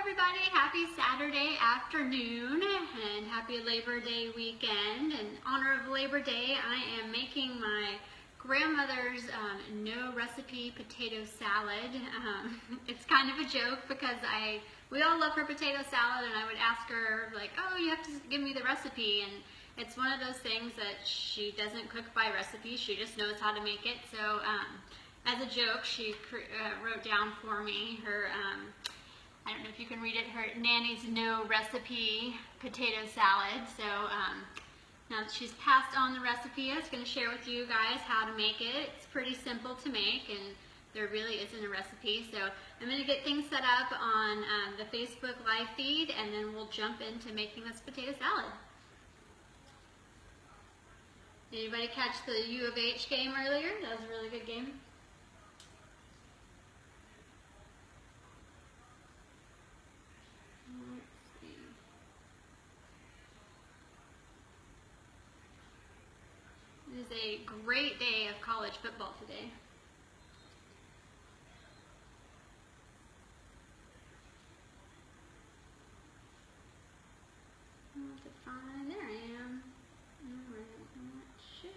everybody, happy Saturday afternoon and happy Labor Day weekend. In honor of Labor Day, I am making my grandmother's no recipe potato salad. It's kind of a joke because we all love her potato salad, and I would ask her like, oh, you have to give me the recipe, and it's one of those things that she doesn't cook by recipe, she just knows how to make it. So as a joke, she wrote down for me her I don't know if you can read it, her Nanny's no recipe potato salad. So now that she's passed on the recipe, I was going to share with you guys how to make it. It's pretty simple to make, and there really isn't a recipe. So I'm going to get things set up on the Facebook live feed, and then we'll jump into making this potato salad. Anybody catch the U of H game earlier? That was a really good game. It is a great day of college football today. There I am. Alright, let's share.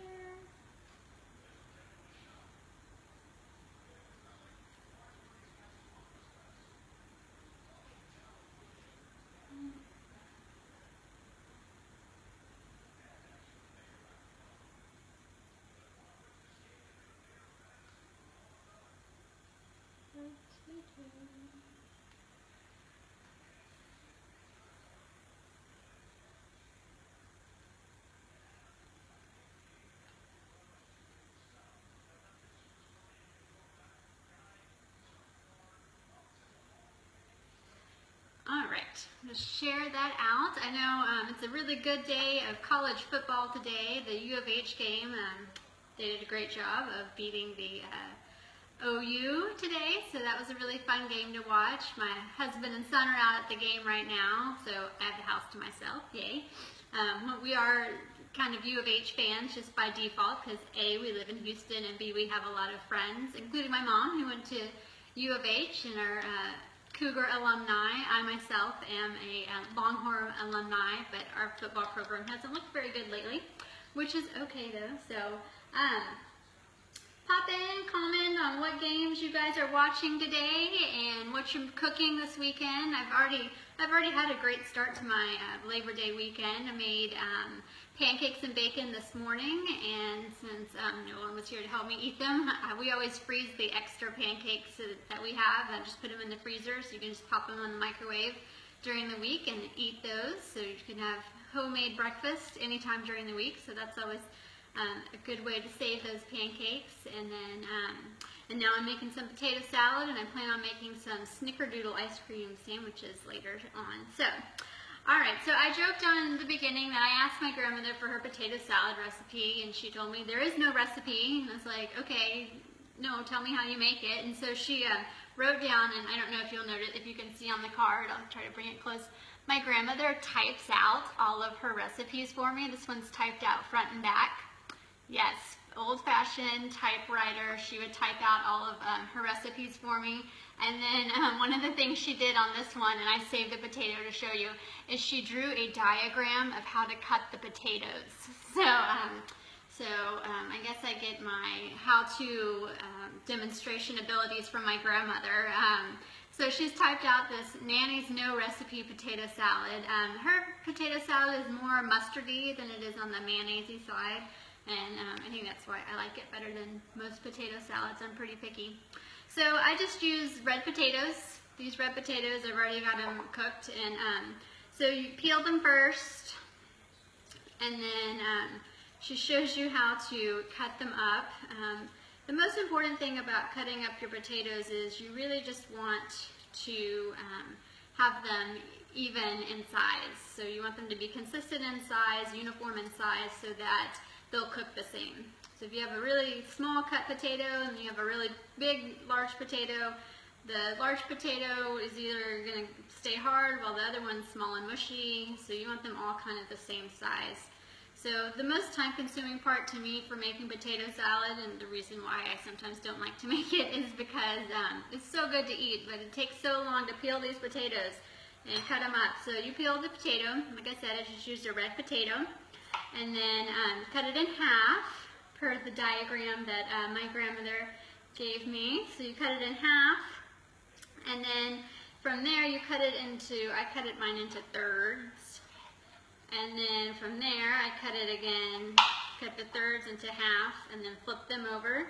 Alright, just share that out. I know it's a really good day of college football today. The U of H game, they did a great job of beating the OU today, so that was a really fun game to watch. My husband and son are out at the game right now, so I have the house to myself, yay. We are kind of U of H fans just by default because A, we live in Houston, and B, we have a lot of friends, including my mom who went to U of H and are Cougar alumni. I myself am a Longhorn alumni, but our football program hasn't looked very good lately, which is okay though. So pop in, comment on what games you guys are watching today and what you're cooking this weekend. I've already had a great start to my Labor Day weekend. I made pancakes and bacon this morning, and since no one was here to help me eat them, we always freeze the extra pancakes that we have. I just put them in the freezer so you can just pop them in the microwave during the week and eat those, so you can have homemade breakfast anytime during the week. So that's always a good way to save those pancakes. And then and now I'm making some potato salad, and I plan on making some snickerdoodle ice cream sandwiches later on. So alright, so I joked on the beginning that I asked my grandmother for her potato salad recipe, and she told me there is no recipe. And I was like, okay, no, tell me how you make it. And so she wrote down, and I don't know if you'll notice, if you can see on the card, I'll try to bring it close. My grandmother types out all of her recipes for me. This one's typed out front and back. Yes, old-fashioned typewriter. She would type out all of her recipes for me. And then one of the things she did on this one, and I saved the potato to show you, is she drew a diagram of how to cut the potatoes. So, I guess I get my how-to demonstration abilities from my grandmother. So she's typed out this Nanny's no recipe potato salad. Her potato salad is more mustardy than it is on the mayonnaise side. And I think that's why I like it better than most potato salads. I'm pretty picky. So I just use red potatoes. These red potatoes, I've already got them cooked. And so you peel them first, and then she shows you how to cut them up. The most important thing about cutting up your potatoes is you really just want to have them even in size. So you want them to be consistent in size, uniform in size, so that they'll cook the same. So if you have a really small cut potato and you have a really big large potato, the large potato is either going to stay hard while the other one's small and mushy, so you want them all kind of the same size. So the most time consuming part to me for making potato salad, and the reason why I sometimes don't like to make it, is because it's so good to eat, but it takes so long to peel these potatoes. and cut them up. So you peel the potato. Like I said, I just used a red potato. And then cut it in half per the diagram that my grandmother gave me. So you cut it in half, and then from there you cut it into, I cut mine into thirds, and then from there I cut it again, cut the thirds into half, and then flip them over,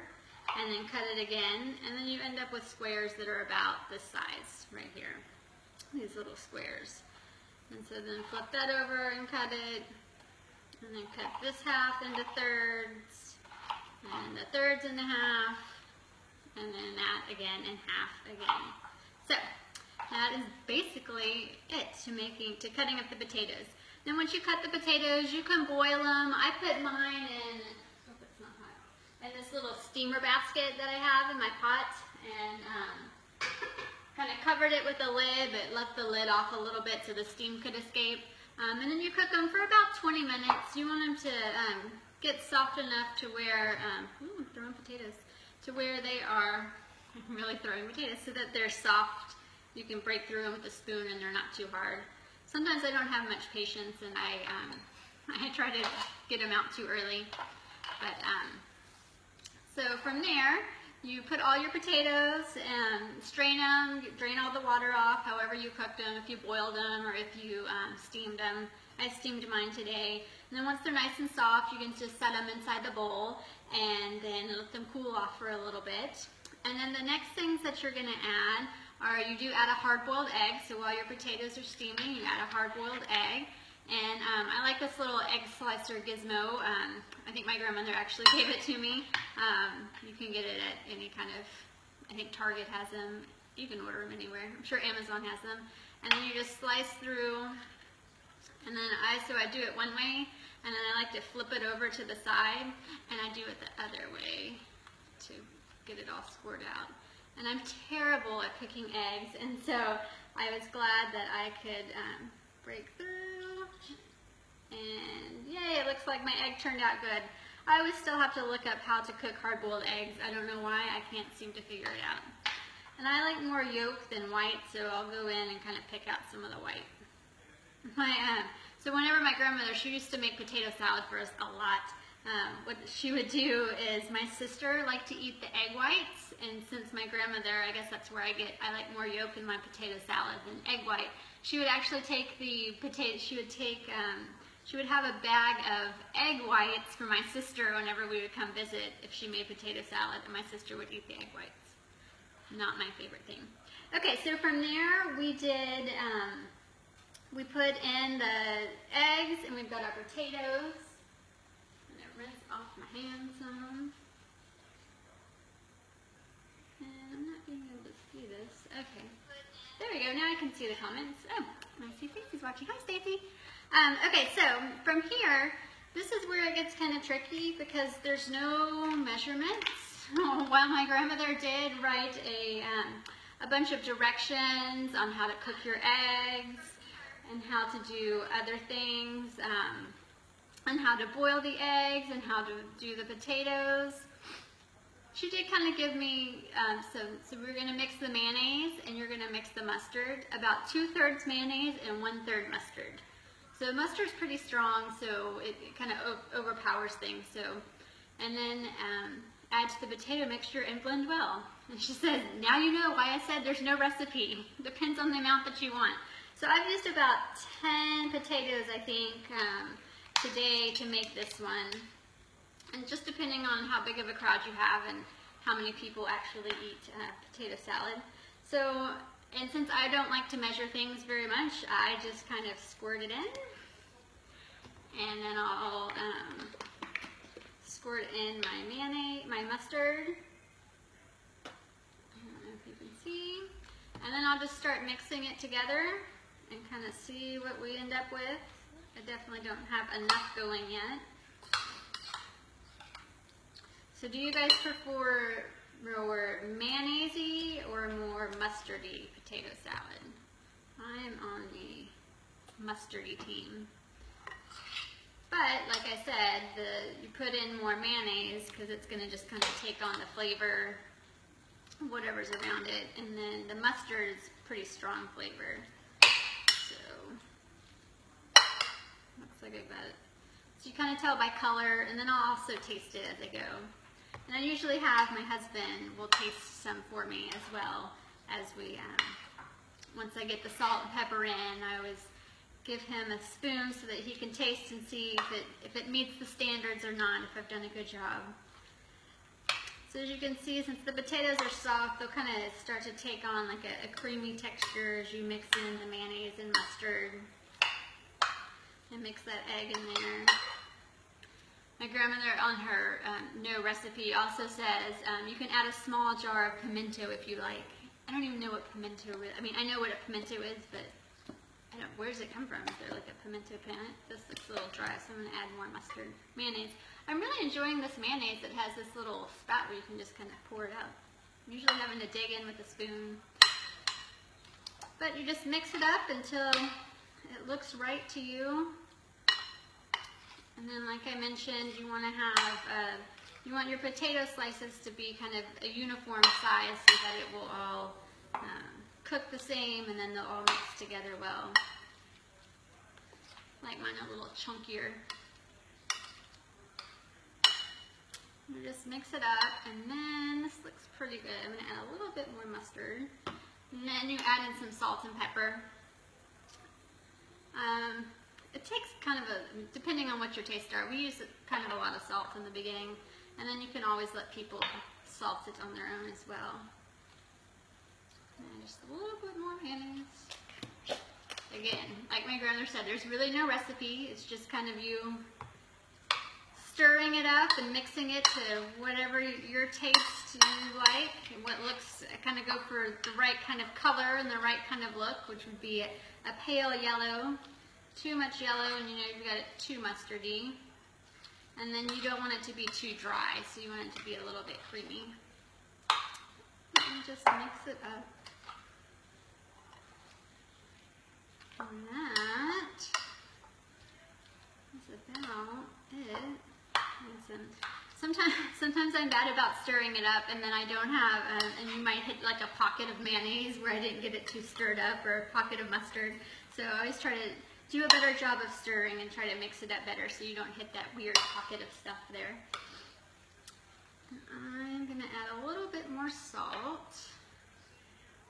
and then cut it again, and then you end up with squares that are about this size right here, these little squares. And so then flip that over and cut it, and then cut this half into thirds, and the thirds into half, and then that again in half again. So that is basically it to cutting up the potatoes. Then once you cut the potatoes, you can boil them. I put mine in, I hope it's not hot, in this little steamer basket that I have in my pot, and kind of covered it with a lid, but left the lid off a little bit so the steam could escape. And then you cook them for about 20 minutes. You want them to get soft enough to where, ooh, I'm throwing potatoes, to where they are, I'm really throwing potatoes, so that they're soft. You can break through them with a spoon and they're not too hard. Sometimes I don't have much patience and I try to get them out too early. But so from there, you put all your potatoes and strain them, drain all the water off, however you cooked them, if you boiled them or if you steamed them. I steamed mine today. And then once they're nice and soft, you can just set them inside the bowl and then let them cool off for a little bit. And then the next things that you're gonna add are, you do add a hard-boiled egg. So while your potatoes are steaming, you add a hard-boiled egg. And I like this little egg slicer gizmo. I think my grandmother actually gave it to me. You can get it at any kind of, I think Target has them. You can order them anywhere. I'm sure Amazon has them. And then you just slice through. And then I do it one way, and then I like to flip it over to the side, and I do it the other way to get it all scored out. And I'm terrible at cooking eggs, and so I was glad that I could break through. And yay, it looks like my egg turned out good. I always still have to look up how to cook hard-boiled eggs. I don't know why, I can't seem to figure it out. And I like more yolk than white, so I'll go in and kind of pick out some of the white. So whenever my grandmother, she used to make potato salad for us a lot. What she would do is, my sister liked to eat the egg whites, and since my grandmother, I guess that's where I like more yolk in my potato salad than egg white. She would actually take the potato, she would have a bag of egg whites for my sister whenever we would come visit if she made potato salad, and my sister would eat the egg whites. Not my favorite thing. Okay, so from there we did, we put in the eggs, and we've got our potatoes. I'm going to rinse off my hands some. And I'm not being able to see this. Okay. There we go. Now I can see the comments. Oh, I see Stacy's watching. Hi, Stacy. Okay, so from here, this is where it gets kind of tricky because there's no measurements. While my grandmother did write a bunch of directions on how to cook your eggs, and how to do other things, and how to boil the eggs, and how to do the potatoes. She did kind of give me, so we're going to mix the mayonnaise, and you're going to mix the mustard, about 2/3 mayonnaise and 1/3 mustard. So mustard's pretty strong, so it kind of overpowers things. So, and then add to the potato mixture and blend well. And she says, now you know why I said there's no recipe. Depends on the amount that you want. So I've used about 10 potatoes, I think, today to make this one. And just depending on how big of a crowd you have and how many people actually eat potato salad. So, and since I don't like to measure things very much, I just kind of squirt it in. And then I'll squirt in my mayonnaise, my mustard. I don't know if you can see. And then I'll just start mixing it together and kind of see what we end up with. I definitely don't have enough going yet. So do you guys prefer more mayonnaise-y or more mustardy potato salad? I'm on the mustardy team. But like I said, you put in more mayonnaise because it's going to just kind of take on the flavor, whatever's around it. And then the mustard is pretty strong flavor. looks like I got it. So you kind of tell by color, and then I'll also taste it as I go. And I usually have my husband will taste some for me as well as we, once I get the salt and pepper in, I always give him a spoon so that he can taste and see if it meets the standards or not, if I've done a good job. So as you can see, since the potatoes are soft, they'll kind of start to take on like a creamy texture as you mix in the mayonnaise and mustard. And mix that egg in there. My grandmother on her no recipe also says you can add a small jar of pimento if you like. I don't even know what pimento is. I mean, I know what a pimento is, but I don't, where does it come from? Is there like a pimento plant? This looks a little dry, so I'm going to add more mustard. Mayonnaise. I'm really enjoying this mayonnaise that has this little spout where you can just kind of pour it out. I'm usually having to dig in with a spoon. But you just mix it up until it looks right to you. And then, like I mentioned, you want to have, you want your potato slices to be kind of a uniform size so that it will all cook the same and then they'll all mix together well. Like mine a little chunkier. You just mix it up, and then this looks pretty good. I'm going to add a little bit more mustard. And then you add in some salt and pepper. It takes kind of depending on what your tastes are, we use kind of a lot of salt in the beginning, and then you can always let people salt it on their own as well. And just a little bit more mayonnaise. Again, like my grandmother said, there's really no recipe. It's just kind of you stirring it up and mixing it to whatever your taste you like, and what looks, kind of go for the right kind of color and the right kind of look, which would be a pale yellow. Too much yellow, and you know you've got it too mustardy. And then you don't want it to be too dry, so you want it to be a little bit creamy. And just mix it up. And that is about it. Sometimes I'm bad about stirring it up, and then I don't have, and you might hit like a pocket of mayonnaise where I didn't get it too stirred up, or a pocket of mustard. So I always try to do a better job of stirring and try to mix it up better so you don't hit that weird pocket of stuff there. And I'm going to add a little bit more salt.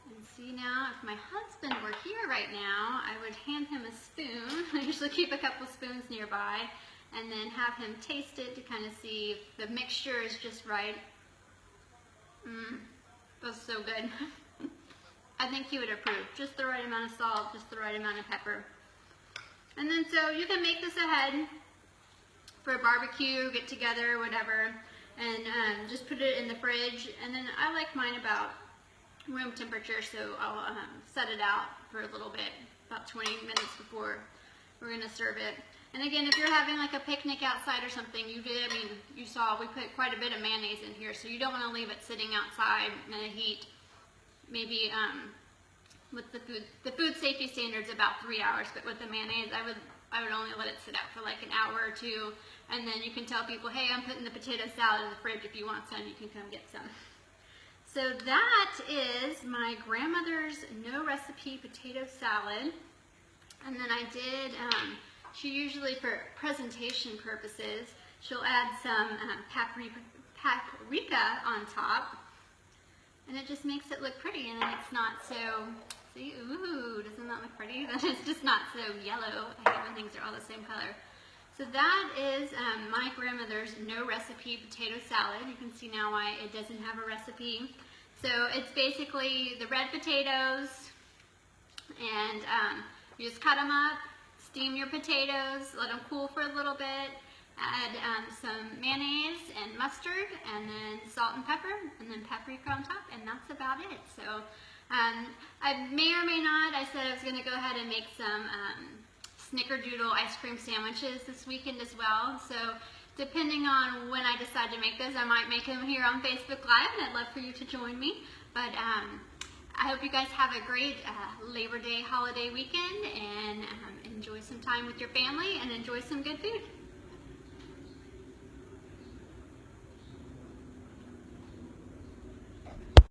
And see now, if my husband were here right now, I would hand him a spoon. I usually keep a couple spoons nearby, and then have him taste it to kind of see if the mixture is just right. That's so good. I think he would approve. Just the right amount of salt, just the right amount of pepper. And then so you can make this ahead for a barbecue, get together, whatever, and just put it in the fridge. And then I like mine about room temperature, so I'll set it out for a little bit, about 20 minutes before we're going to serve it. And again, if you're having like a picnic outside or something, you saw we put quite a bit of mayonnaise in here, so you don't want to leave it sitting outside in the heat. Maybe with the food safety standards about 3 hours, but with the mayonnaise, I would only let it sit out for like an hour or two, and then you can tell people, hey, I'm putting the potato salad in the fridge. If you want some, you can come get some. So that is my grandmother's no recipe potato salad. And then I did, she usually for presentation purposes, she'll add some paprika on top. And it just makes it look pretty, and then it's not so, see, ooh, doesn't that look pretty? It's just not so yellow. I hate when things are all the same color. So that is my grandmother's no recipe potato salad. You can see now why it doesn't have a recipe. So it's basically the red potatoes, and you just cut them up, steam your potatoes, let them cool for a little bit, add some mayonnaise and mustard, and then salt and pepper, and then paprika on top, and that's about it. So I may or may not, I said I was going to go ahead and make some snickerdoodle ice cream sandwiches this weekend as well. So depending on when I decide to make those, I might make them here on Facebook Live, and I'd love for you to join me. But I hope you guys have a great Labor Day holiday weekend, and enjoy some time with your family, and enjoy some good food.